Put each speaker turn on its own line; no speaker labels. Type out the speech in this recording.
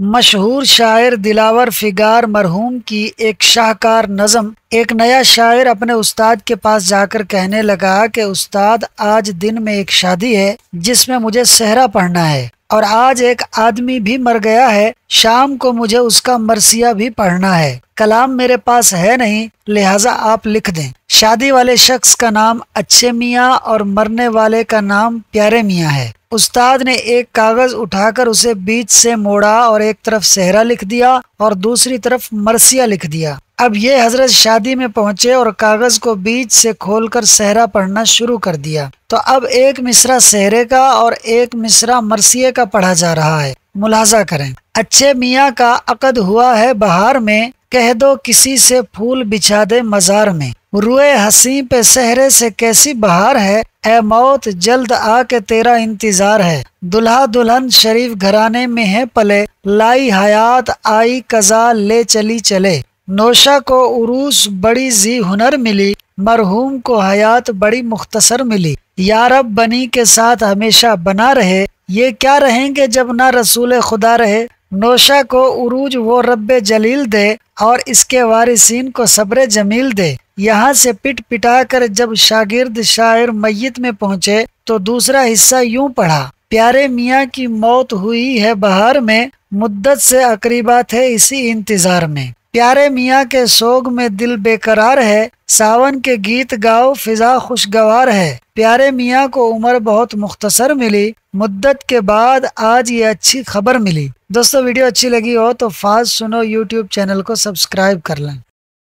مشہور شاعر دلاور فگار مرحوم کی ایک شاہکار نظم۔ ایک نیا شاعر اپنے استاد کے پاس جا کر کہنے لگا کہ استاد، آج دن میں ایک شادی ہے جس میں مجھے صحرا پڑھنا ہے، اور آج ایک آدمی بھی مر گیا ہے، شام کو مجھے اس کا مرثیہ بھی پڑھنا ہے۔ کلام میرے پاس ہے نہیں، لہٰذا آپ لکھ دیں۔ شادی والے شخص کا نام اچھے میاں اور مرنے والے کا نام پیارے میاں ہے۔ استاد نے ایک کاغذ اٹھا کر اسے بیچ سے موڑا اور ایک طرف صحرا لکھ دیا اور دوسری طرف مرثیہ لکھ دیا۔ اب یہ حضرت شادی میں پہنچے اور کاغذ کو بیچ سے کھول کر صحرا پڑھنا شروع کر دیا، تو اب ایک مصرع صحرے کا اور ایک مصرع مرثیے کا پڑھا جا رہا ہے۔ ملاحظہ کریں۔ اچھے میاں کا عقد ہوا ہے بہار میں، کہہ دو کسی سے پھول بچھا دے مزار میں۔ روئے حسین پہ صحرے سے کیسی بہار ہے، اے موت جلد آ کے تیرا انتظار ہے۔ دلہا دلہن شریف گھرانے میں ہے پلے، لائی حیات آئی قضا لے چلی چلے۔ نوشہ کو عروس بڑی ذی ہنر ملی، مرحوم کو حیات بڑی مختصر ملی۔ یا رب بنی کے ساتھ ہمیشہ بنا رہے، یہ کیا رہیں گے جب نہ رسول خدا رہے۔ نوشہ کو عروج وہ رب جلیل دے، اور اس کے وارثین کو صبر جمیل دے۔ یہاں سے پٹ پٹا کر جب شاگرد شاعر میت میں پہنچے تو دوسرا حصہ یوں پڑھا۔ پیارے میاں کی موت ہوئی ہے بہار میں، مدت سے اقریبا تھے اسی انتظار میں۔ پیارے میاں کے سوگ میں دل بے قرار ہے، ساون کے گیت گاؤ فضا خوشگوار ہے۔ پیارے میاں کو عمر بہت مختصر ملی، مدت کے بعد آج یہ اچھی خبر ملی۔ دوستو، ویڈیو اچھی لگی ہو تو فاسٹ سنو یوٹیوب چینل کو سبسکرائب کر لیں۔